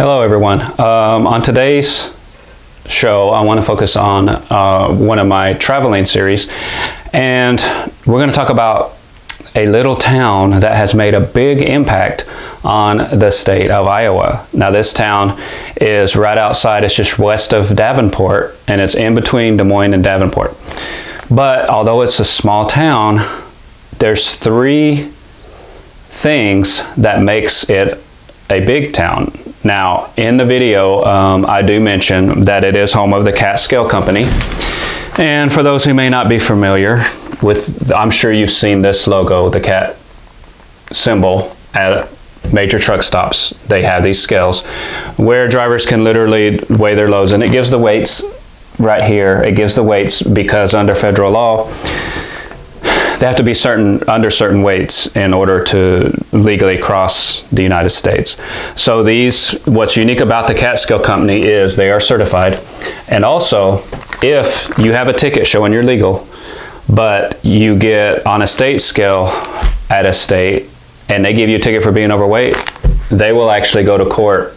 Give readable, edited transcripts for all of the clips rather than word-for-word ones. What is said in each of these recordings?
Hello everyone. On today's show I want to focus on one of my traveling series, and we're going to talk about a little town that has made a big impact on the state of Iowa. Now this town is right outside, it's just west of Davenport, and it's in between Des Moines and Davenport. But although it's a small town, there's three things that makes it a big town. Now, in the video, I do mention that it is home of the Cat Scale Company. And for those who may not be familiar with, I'm sure you've seen this logo, the cat symbol at major truck stops. They have these scales where drivers can literally weigh their loads, and it gives the weights right here. It gives the weights because under federal law, they have to be under certain weights in order to legally cross the United States. So what's unique about the Cat Scale Company is they are certified. And also, if you have a ticket showing you're legal, but you get on a state scale at a state, and they give you a ticket for being overweight, they will actually go to court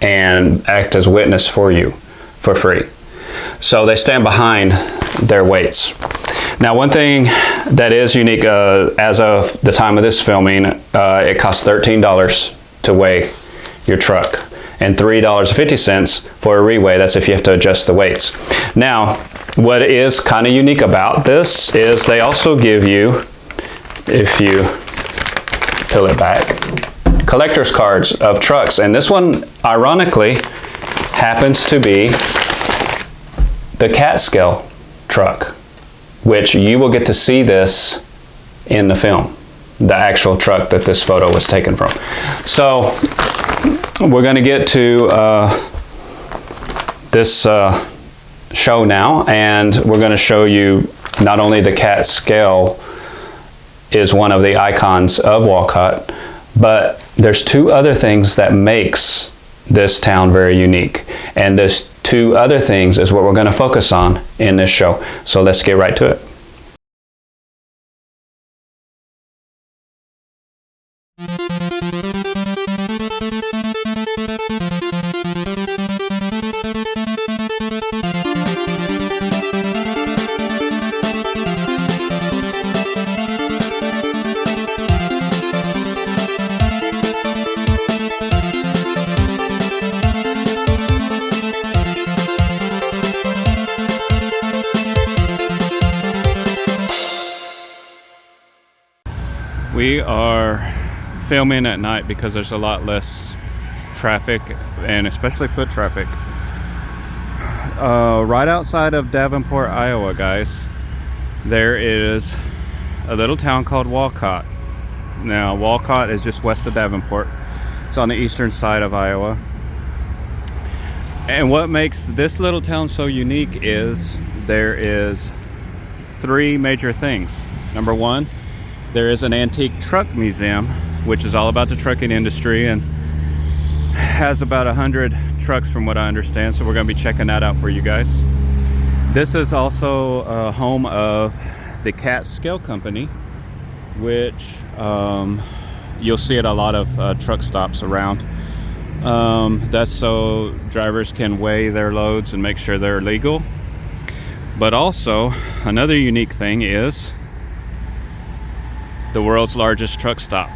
and act as witness for you for free. So they stand behind their weights. Now, one thing that is unique, as of the time of this filming, it costs $13 to weigh your truck and $3.50 for a reweigh. That's if you have to adjust the weights. Now, what is kind of unique about this is they also give you, if you peel it back, collector's cards of trucks. And this one, ironically, happens to be the Cat Scale truck, which you will get to see this in the film, the actual truck that this photo was taken from. So we're going to get to this show now, and we're going to show you not only the Cat Scale is one of the icons of Walcott, but there's two other things that makes this town very unique. And there's two other things is what we're going to focus on in this show. So let's get right to it. We are filming at night because there's a lot less traffic, and especially foot traffic. Right outside of Davenport, Iowa, guys, there is a little town called Walcott. Now, Walcott is just west of Davenport. It's on the eastern side of Iowa. And what makes this little town so unique is there is three major things. Number one, there is an antique truck museum, which is all about the trucking industry and has about 100 trucks from what I understand. So we're going to be checking that out for you guys. This is also home of the Cat Scale Company, which you'll see at a lot of truck stops around. That's so drivers can weigh their loads and make sure they're legal. But also, another unique thing is the world's largest truck stop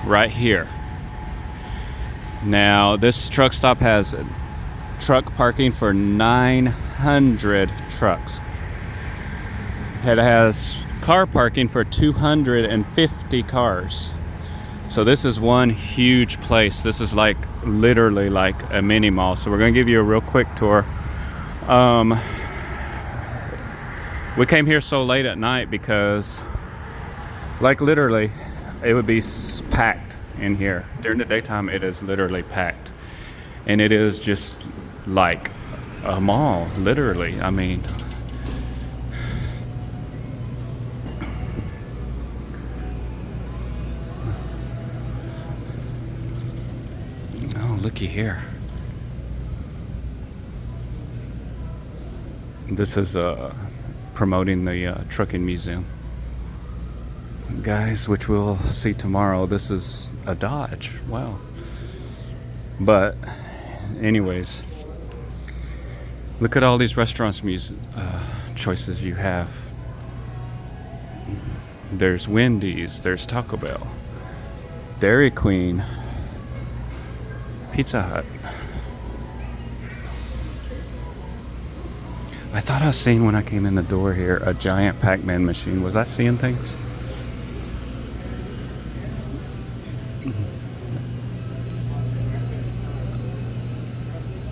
right here. Now, this truck stop has truck parking for 900 trucks. It has car parking for 250 cars. So this is one huge place. This is like literally like a mini mall. So we're going to give you a real quick tour. We came here so late at night because, like, literally it would be packed in here. During the daytime it is literally packed, and it is just like a mall, literally. I mean, oh, looky here. This is promoting the trucking museum. guys, which we'll see tomorrow. This is a Dodge. Wow. But anyways, look at all these restaurants choices you have. There's Wendy's, there's Taco Bell, Dairy Queen, Pizza Hut. I thought I was seeing, when I came in the door here, a giant Pac-Man machine. Was I seeing things?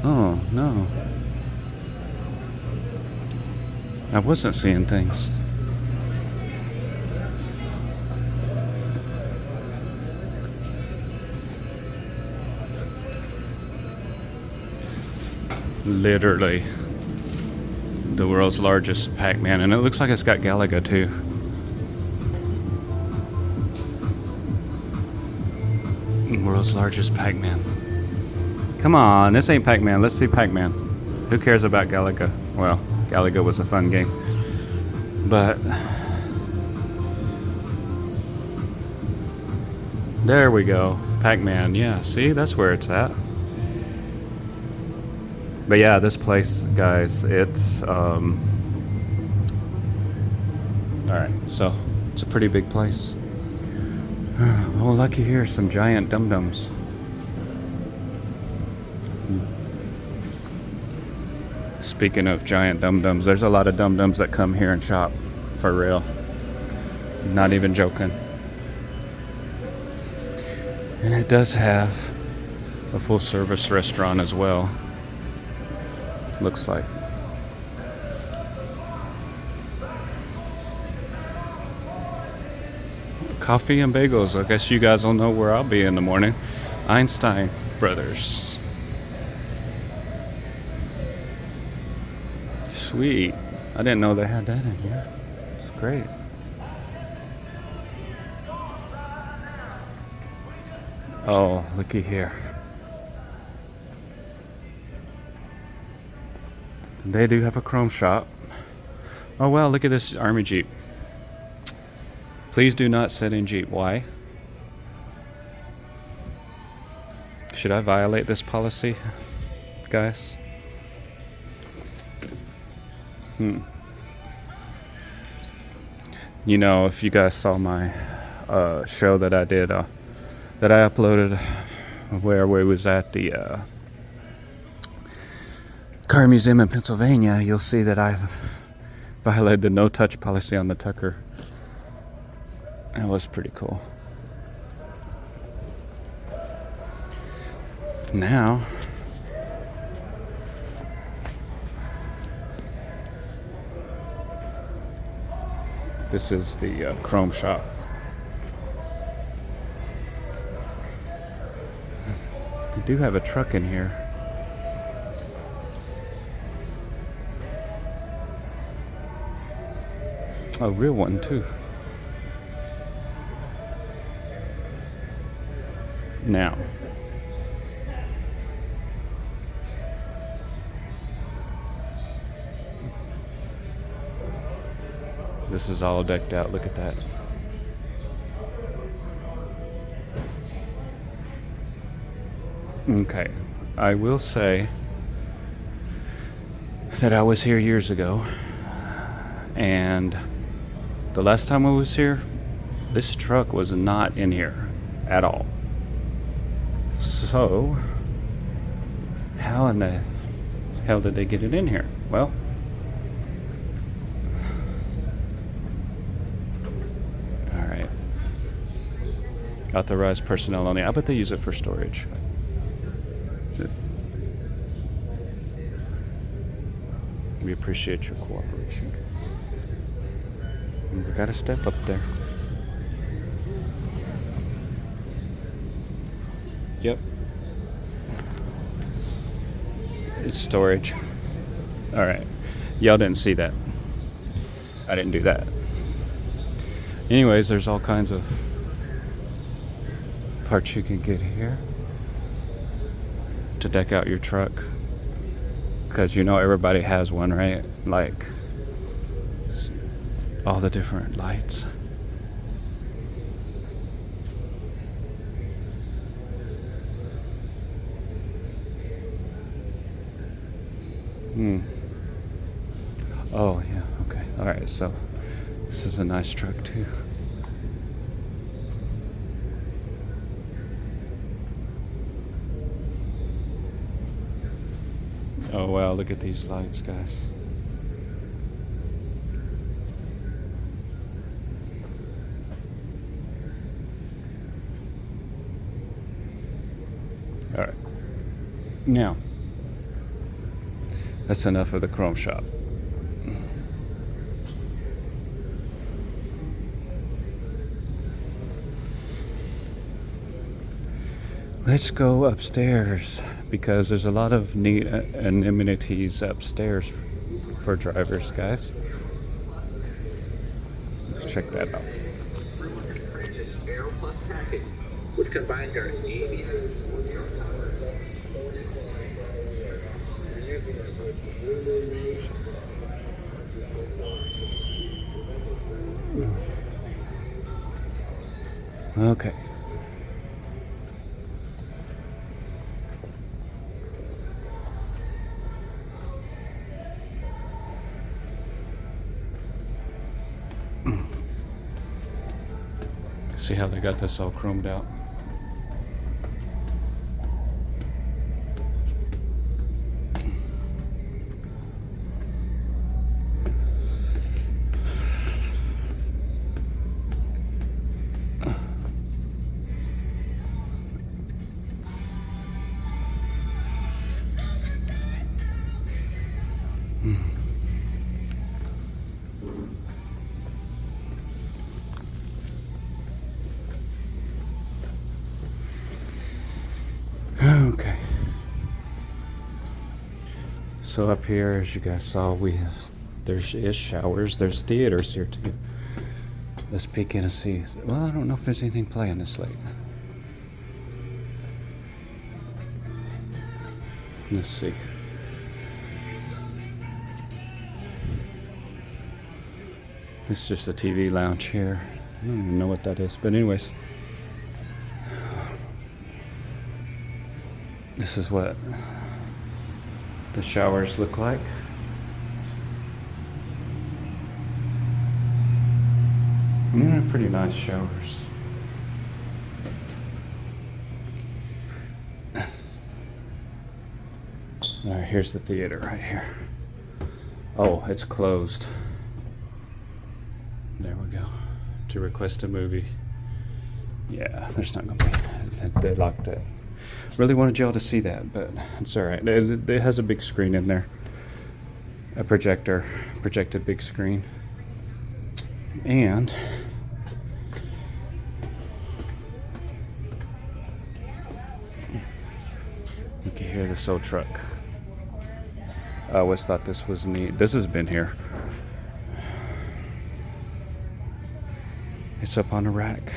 Oh, no. I wasn't seeing things. Literally the world's largest Pac-Man, and it looks like it's got Galaga too. World's largest Pac-Man. Come on, this ain't Pac-Man. Let's see Pac-Man. Who cares about Galaga? Well, Galaga was a fun game, but there we go. Pac-Man. Yeah, see, that's where it's at. But yeah, this place, guys, it's all right, so it's a pretty big place. Oh, lucky here, some giant dum-dums. Speaking of giant dum-dums, there's a lot of dum-dums that come here and shop, for real. Not even joking. And it does have a full-service restaurant as well. Looks like. Coffee and bagels. I guess you guys will know where I'll be in the morning. Einstein Brothers. Sweet. I didn't know they had that in here. It's great. Oh, looky here. They do have a chrome shop. Oh wow, look at this army Jeep. Please do not sit in Jeep. Why? Should I violate this policy, guys? You know, if you guys saw my show that I did, that I uploaded, where we was at the Car Museum in Pennsylvania, you'll see that I've violated the no-touch policy on the Tucker. That was pretty cool. Now, this is the chrome shop. They do have a truck in here. A real one too. Now, this is all decked out. Look at that. Okay, I will say that I was here years ago, and the last time I was here, this truck was not in here at all. So, how in the hell did they get it in here? Well, alright. Authorized personnel only. I bet they use it for storage. We appreciate your cooperation. We got a step up there. Yep. It's storage. Alright. Y'all didn't see that. I didn't do that. Anyways, there's all kinds of parts you can get here to deck out your truck. Because you know everybody has one, right? Like all the different lights. Oh, yeah, okay. All right, so this is a nice truck, too. Oh, wow, look at these lights, guys. All right. Now, that's enough of the chrome shop. Let's go upstairs because there's a lot of neat amenities upstairs for drivers, guys. Let's check that out. Which combines our Navy. Okay. See how they got this all chromed out? Okay. So up here, as you guys saw, there's showers. There's theaters here too. Let's peek in and see. Well, I don't know if there's anything playing this late. Let's see. This is just a TV lounge here. I don't even know what that is, but anyways. This is what the showers look like. Yeah, pretty nice showers. All right, here's the theater right here. Oh, it's closed. There we go. To request a movie. Yeah, there's not gonna be. They locked it. Really wanted y'all to see that, but it's all right. It has a big screen in there. A projected big screen. And you can hear this old truck. I always thought this was neat. This has been here. It's up on a rack.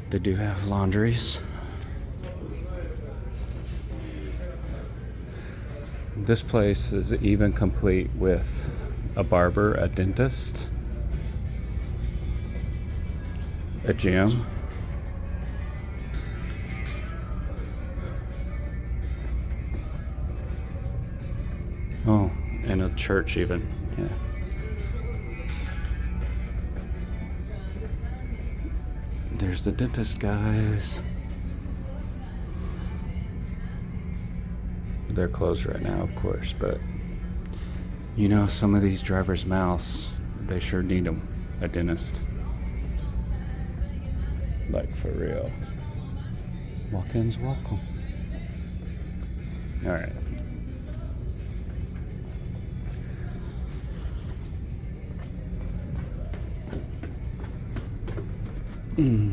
They do have laundries. This place is even complete with a barber, a dentist, a gym, oh, and a church even. Yeah. There's the dentist, guys. They're closed right now, of course, but you know, some of these drivers' mouths, they sure need them. A dentist. Like, for real. Walk-ins welcome. All right. Mm-hmm.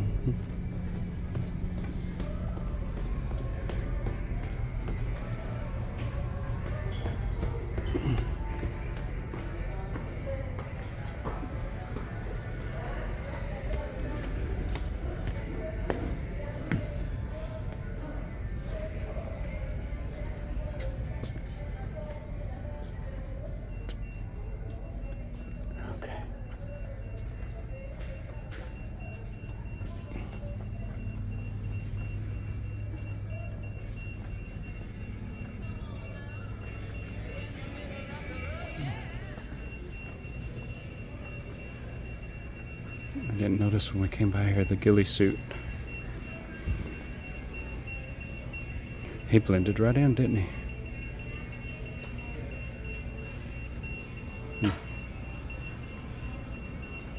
Didn't notice when we came by here the ghillie suit. He blended right in, didn't he?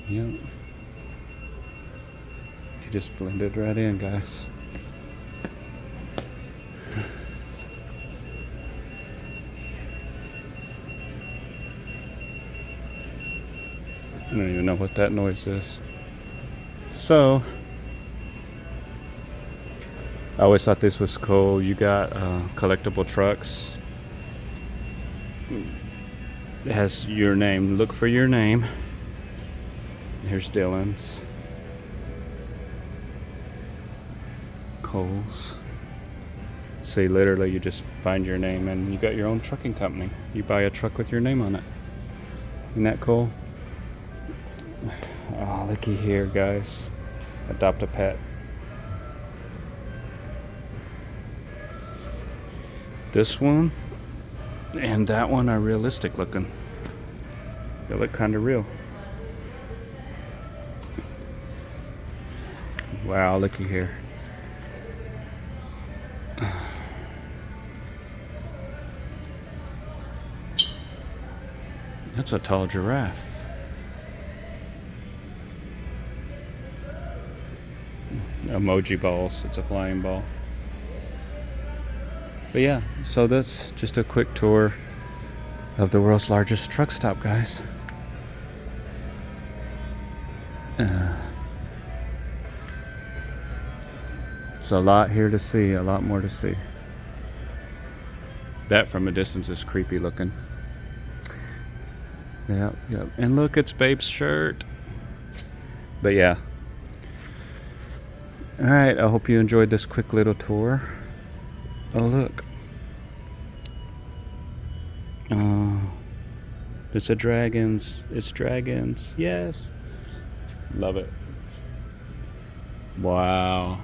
Yep. He just blended right in, guys. I don't even know what that noise is. So, I always thought this was cool. You got collectible trucks. It has your name. Look for your name. Here's Dylan's. Cole's. See, literally, you just find your name and you got your own trucking company. You buy a truck with your name on it. Isn't that cool? Oh, looky here, guys. Adopt a pet. This one and that one are realistic looking. They look kind of real. Wow, looky here. That's a tall giraffe. Emoji balls. It's a flying ball. But yeah, so that's just a quick tour of the world's largest truck stop, guys. There's a lot here to see, a lot more to see. That from a distance is creepy looking. Yep. And look, it's Babe's shirt. But yeah. Alright, I hope you enjoyed this quick little tour. Oh, look. It's a dragons. It's dragons. Yes. Love it. Wow.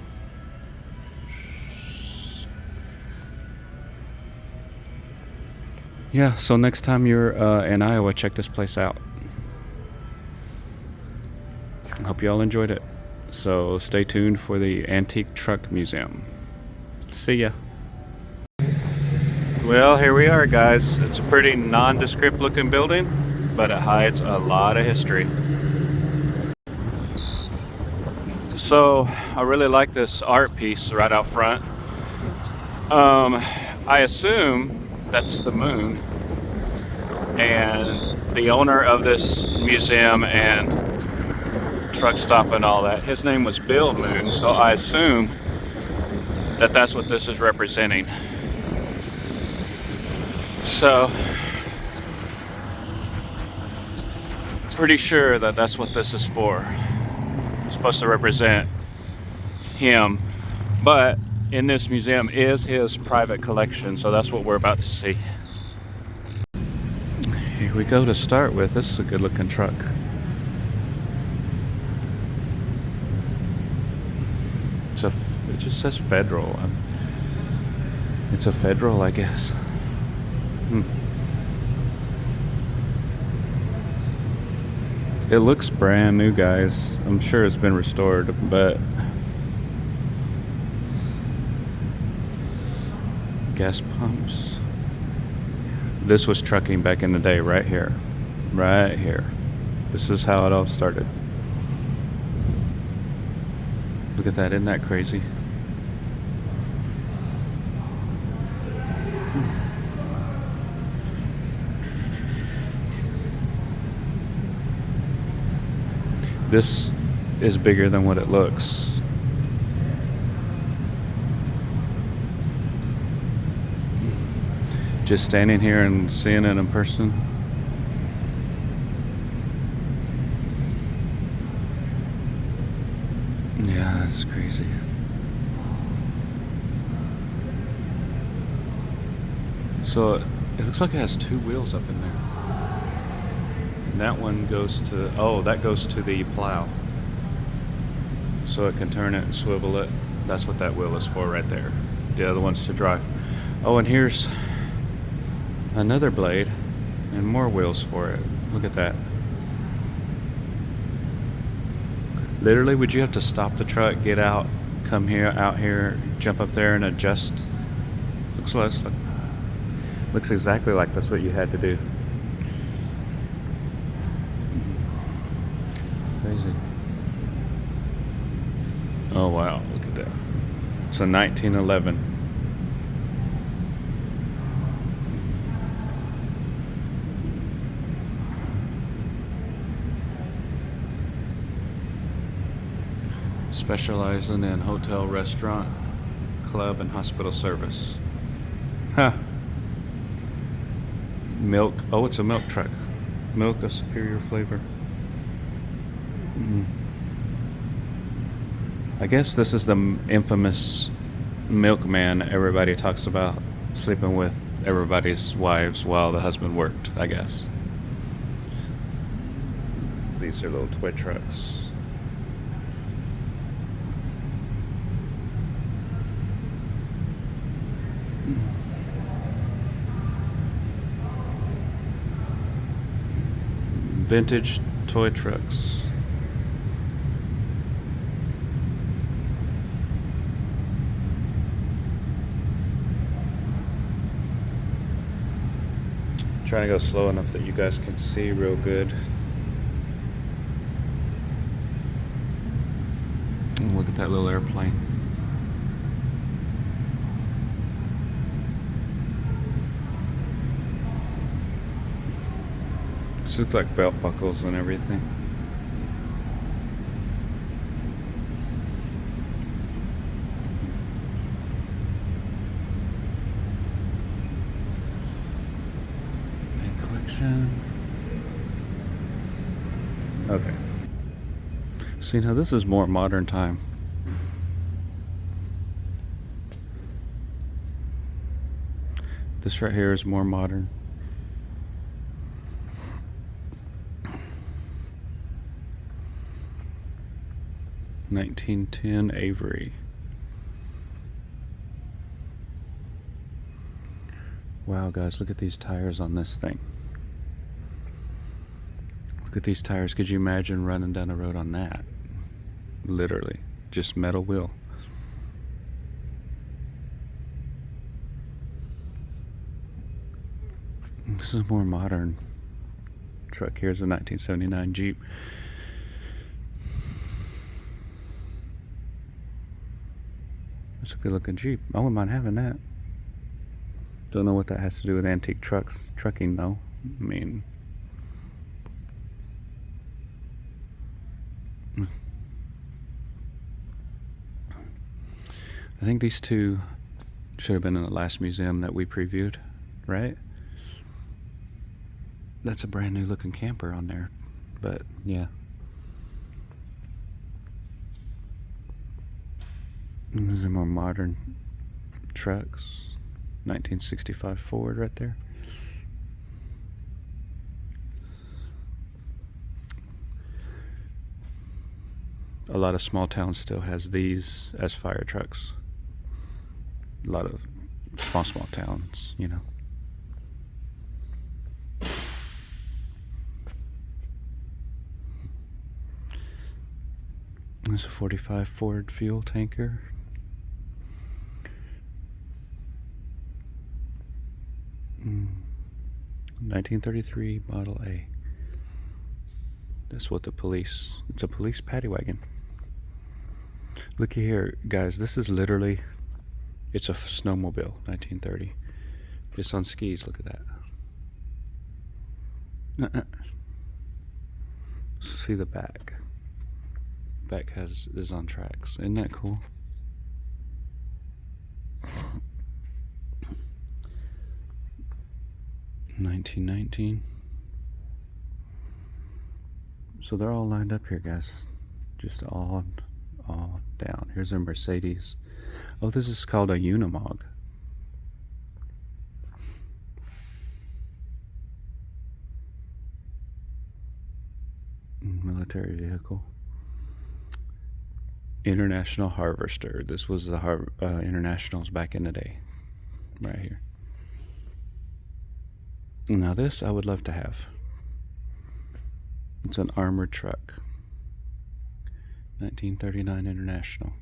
Yeah, so next time you're in Iowa, check this place out. I hope you all enjoyed it. So stay tuned for the Antique Truck Museum. See ya. Well, here we are, guys. It's a pretty nondescript looking building, but it hides a lot of history. So I really like this art piece right out front. I assume that's the moon, and the owner of this museum and truck stop and all that, his name was Bill Moon, so I assume that that's what this is representing. So pretty sure that that's what this is for. It's supposed to represent him, but in this museum is his private collection, so that's what we're about to see. Here we go to start with. This is a good looking truck. It just says Federal. It's a Federal, I guess. It looks brand new, guys. I'm sure it's been restored, but gas pumps. This was trucking back in the day, right here. Right here. This is how it all started. Look at that, isn't that crazy? This is bigger than what it looks. Just standing here and seeing it in person. Yeah, that's crazy. So it looks like it has two wheels up in there. And that one goes to, oh, that goes to the plow. So it can turn it and swivel it. That's what that wheel is for right there. The other one's to drive. Oh, and here's another blade and more wheels for it. Look at that. Literally, would you have to stop the truck, get out, come here, out here, jump up there, and adjust? Looks exactly like that's what you had to do. Crazy. Oh wow, look at that. It's a 1911. Specializing in hotel, restaurant, club, and hospital service. Huh. Milk. Oh, it's a milk truck. Milk of superior flavor. I guess this is the infamous milkman everybody talks about, sleeping with everybody's wives while the husband worked, I guess. These are little toy trucks. Vintage toy trucks. Trying to go slow enough that you guys can see real good. Look at that little airplane. This looks like belt buckles and everything. Main collection. Okay. See, now this is more modern time. This right here is more modern. (1910) Avery. Wow, guys, look at these tires on this thing. Look at these tires. Could you imagine running down the road on that? Literally, just metal wheel. This is more modern truck. Here's a 1979 Jeep. It's a good looking Jeep. I wouldn't mind having that. Don't know what that has to do with antique trucking though. I mean, I think these two should have been in the last museum that we previewed, right? That's a brand new looking camper on there, but yeah. These are more modern trucks. 1965 Ford right there. A lot of small towns still has these as fire trucks. A lot of small towns, you know. There's a 45 Ford fuel tanker. Mm. 1933 Model A. That's what it's a police paddy wagon. Look here, guys, this is literally, it's a snowmobile, 1930. It's on skis, look at that. See the back. Back is on tracks. Isn't that cool? $19.19. So they're all lined up here, guys. Just all down. Here's a Mercedes. Oh, this is called a Unimog. Military vehicle. International Harvester. This was the Internationals back in the day. Right here. Now this I would love to have. It's an armored truck. 1939 International.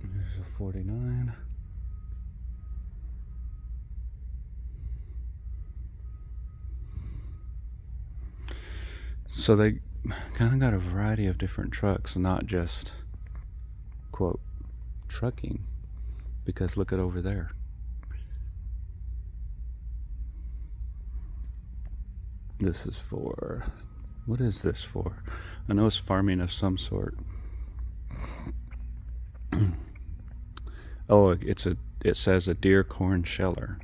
There's a 49. So they kind of got a variety of different trucks, not just, quote, trucking, because look at over there. This is for, what is this for? I know it's farming of some sort. Oh, it says a deer corn sheller.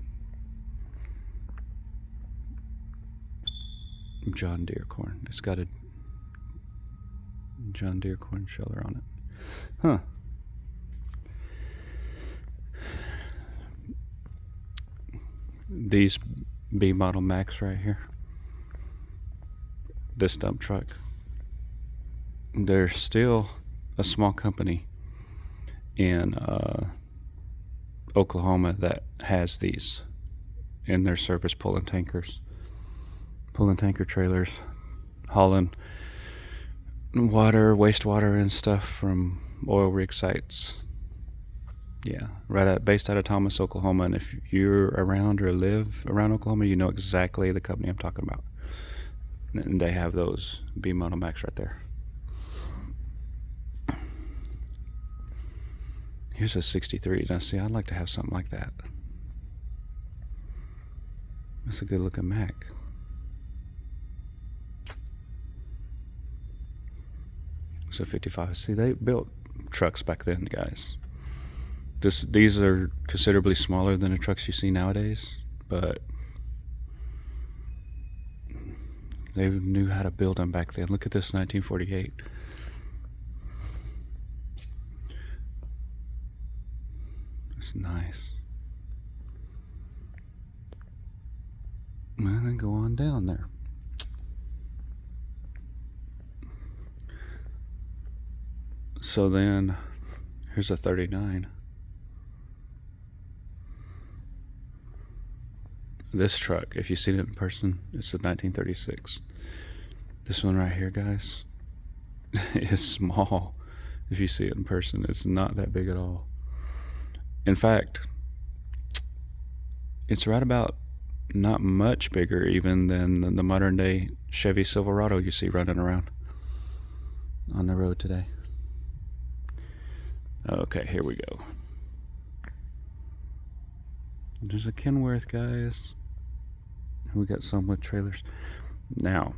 John Deere corn. It's got a John Deere corn sheller on it. Huh. These B model Max right here. This dump truck. There's still a small company in Oklahoma that has these in their service, pulling tanker trailers, hauling water, wastewater and stuff from oil rig sites. Yeah, based out of Thomas, Oklahoma. And if you're around or live around Oklahoma, you know exactly the company I'm talking about. And they have those B model Max right there. Here's a 63. Now see, I'd like to have something like that. That's a good looking Mac. It's a 55. See, they built trucks back then, guys. These are considerably smaller than the trucks you see nowadays, but they knew how to build them back then. Look at this 1948. It's nice. And then go on down there. So then, here's a 39. This truck, if you've seen it in person, it's a 1936. This one right here, guys, is small. If you see it in person, it's not that big at all. In fact, it's right about not much bigger even than the modern day Chevy Silverado you see running around on the road today. Okay, here we go. There's a Kenworth, guys. We got some with trailers. Now,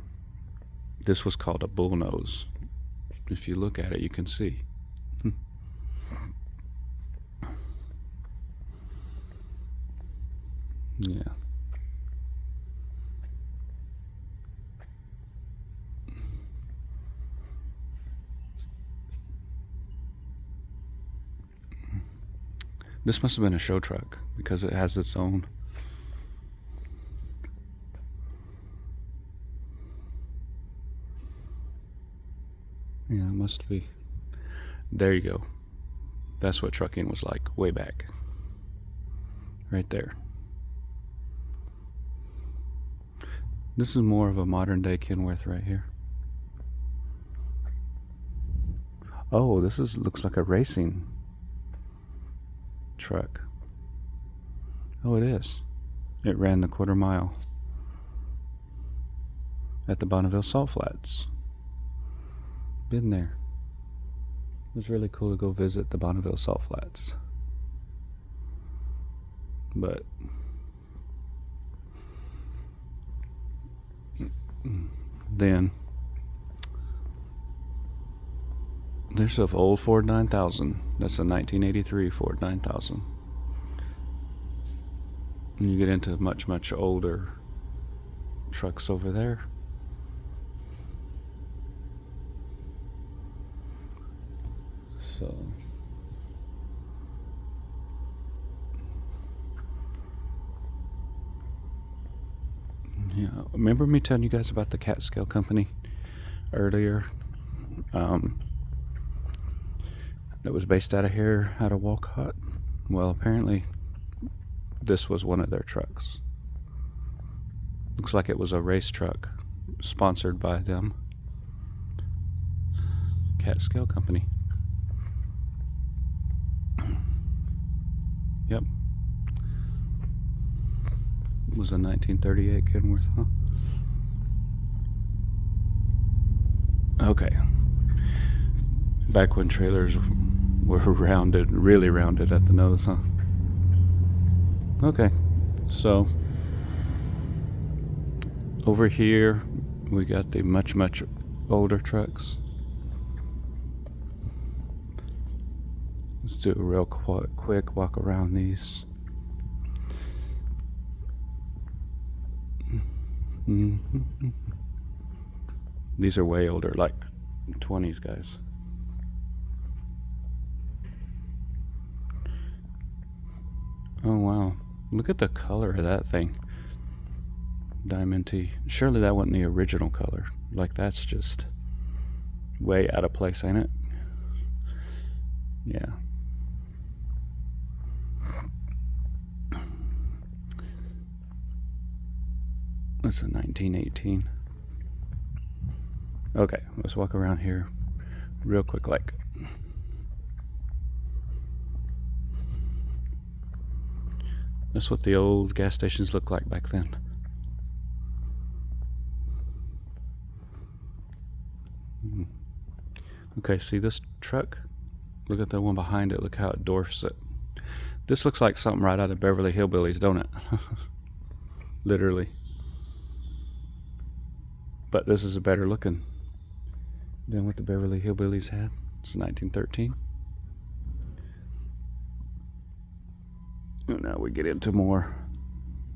this was called a bullnose. If you look at it, you can see. Yeah. This must have been a show truck because it has its own. Yeah, it must be. There you go. That's what trucking was like way back. Right there. This is more of a modern day Kenworth right here. Oh, this looks like a racing truck. Oh, it is. It ran the quarter mile at the Bonneville Salt Flats. Been there. It was really cool to go visit the Bonneville Salt Flats. But then there's an old Ford 9000. That's a 1983 Ford 9000. And you get into much, much older trucks over there. So yeah, remember me telling you guys about the Catskill Company earlier? That was based out of Walcott. Well, apparently this was one of their trucks. Looks like it was a race truck sponsored by them. Cat Scale Company. Yep. It was a 1938 Kenworth, huh? Okay. Back when trailers were rounded, really rounded at the nose, huh? Okay. So, over here, we got the much, much older trucks. Let's do a real quick walk around these. These are way older, like 20s, guys. Oh, wow. Look at the color of that thing. Diamond T. Surely that wasn't the original color. Like, that's just way out of place, ain't it? Yeah. That's a 1918. Okay, let's walk around here real quick, like. That's what the old gas stations looked like back then. Okay, see this truck? Look at the one behind it. Look how it dwarfs it. This looks like something right out of Beverly Hillbillies, don't it? Literally. But this is a better looking than what the Beverly Hillbillies had. It's 1913. And now we get into more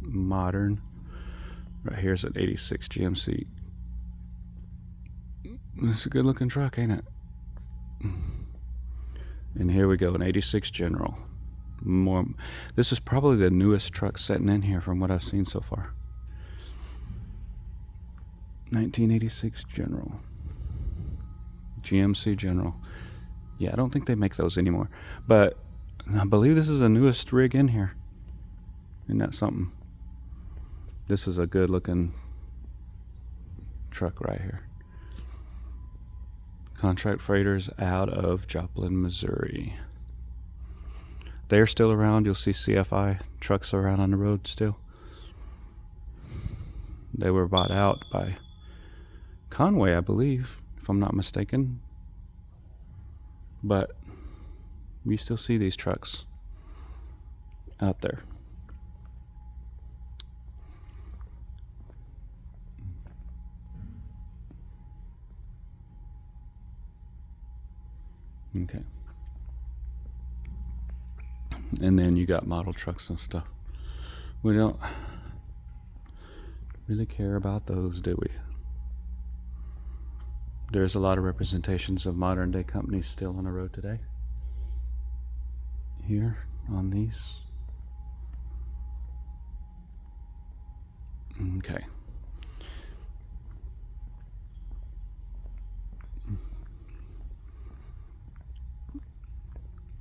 modern. Right here's an 86 GMC. This is a good looking truck, ain't it? And here we go, an 86 General. More. This is probably the newest truck sitting in here from what I've seen so far. 1986 General. GMC General. Yeah, I don't think they make those anymore. But I believe this is the newest rig in here. Isn't that something? This is a good looking truck right here. Contract freighters out of Joplin, Missouri. They're still around. You'll see CFI trucks around on the road still. They were bought out by Conway, I believe, if I'm not mistaken. But we still see these trucks out there. Okay. And then you got model trucks and stuff. We don't really care about those, do we? There's a lot of representations of modern day companies still on the road today. Here on these. Okay.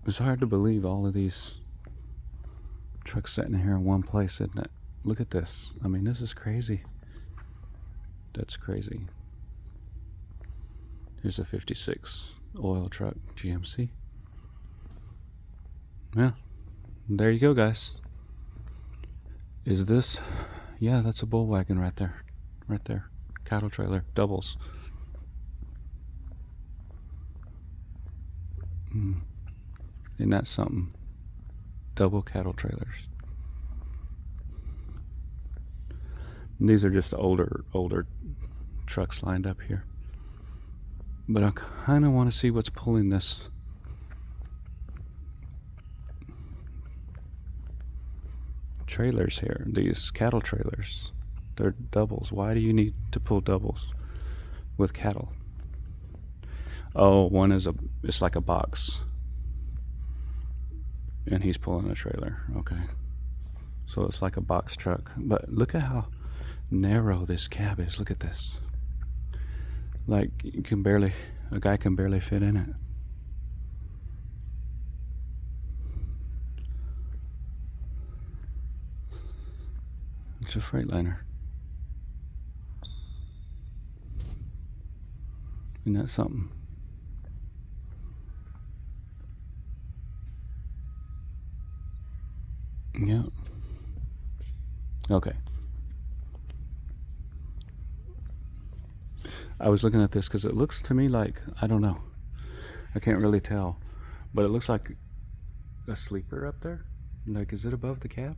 It's hard to believe all of these trucks sitting here in one place, isn't it? Look at this. I mean, this is crazy. That's crazy. Here's a 56 oil truck, GMC. Yeah, there you go, guys. Is this? Yeah, that's a bull wagon right there. Right there. Cattle trailer, doubles. Isn't that something? Double cattle trailers. And these are just older trucks lined up here. But I kind of want to see what's pulling this. Trailers here, these cattle trailers. They're doubles. Why do you need to pull doubles with cattle? Oh, one is it's like a box. And he's pulling a trailer. Okay. So it's like a box truck. But look at how narrow this cab is. Look at this. Like a guy can barely fit in it. It's a Freightliner. Isn't that something? Yeah. Okay. I was looking at this because it looks to me like, I don't know, I can't really tell, but it looks like a sleeper up there. Like, is it above the cab?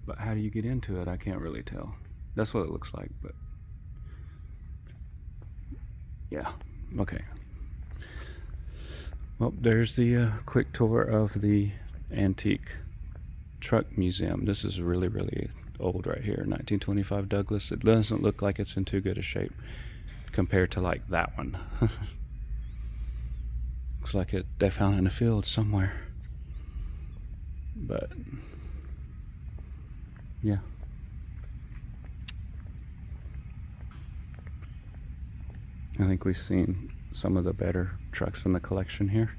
But how do you get into it? I can't really tell. That's what it looks like, but yeah, okay. Well, there's the quick tour of the antique truck museum. This is really, really old right here, 1925 Douglas. It doesn't look like it's in too good a shape compared to like that one. Looks like they found it in a field somewhere. But yeah. I think we've seen some of the better trucks in the collection here.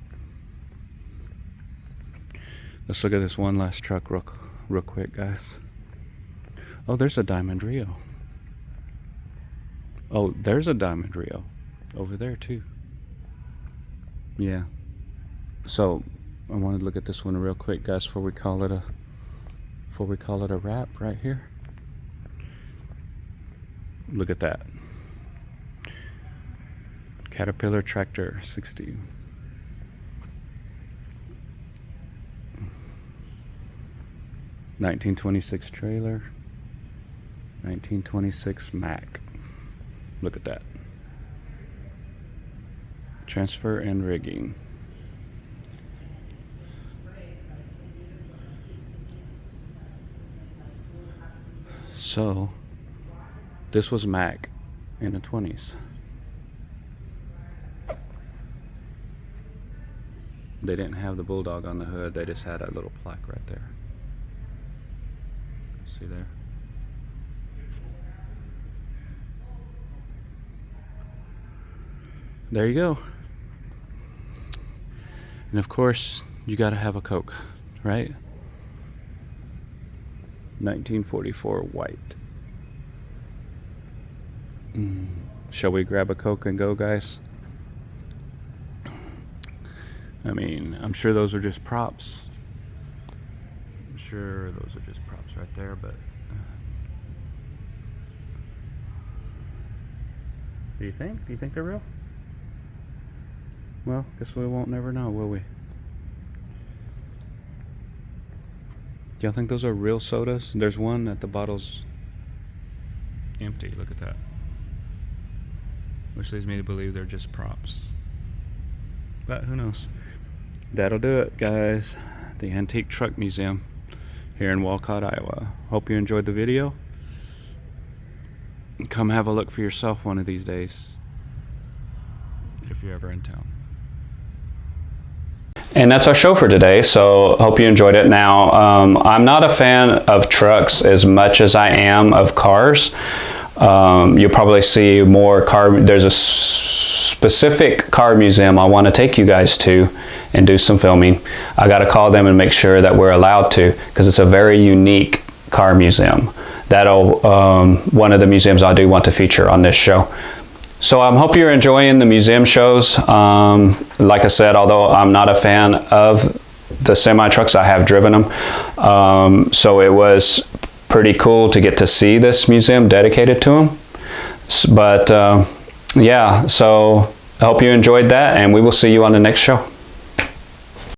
Let's look at this one last truck real quick, guys. Oh, there's a Diamond Rio. Oh, there's a Diamond Rio over there too. Yeah. So I wanted to look at this one real quick, guys, before we call it a wrap right here. Look at that. Caterpillar Tractor 60. (1926) trailer. 1926 Mack. Look at that. Transfer and rigging. So, this was Mack in the 20s. They didn't have the Bulldog on the hood, they just had a little plaque right there. See there? There you go. And of course, you gotta have a Coke, right? 1944 white. Shall we grab a Coke and go, guys? I mean, I'm sure those are just props. I'm sure those are just props right there, but do you think? Do you think they're real? Well, guess we won't never know, will we? Do y'all think those are real sodas? There's one that the bottle's empty. Look at that. Which leads me to believe they're just props. But who knows? That'll do it, guys. The Antique Truck Museum here in Walcott, Iowa. Hope you enjoyed the video. Come have a look for yourself one of these days, if you're ever in town. And that's our show for today, so hope you enjoyed it. Now, I'm not a fan of trucks as much as I am of cars. You'll probably see more there's a specific car museum I want to take you guys to and do some filming. I got to call them and make sure that we're allowed to, because it's a very unique car museum. That'll one of the museums I do want to feature on this show. So I hope you're enjoying the museum shows. Like I said, although I'm not a fan of the semi-trucks, I have driven them. So it was pretty cool to get to see this museum dedicated to them. But yeah, so I hope you enjoyed that, and we will see you on the next show.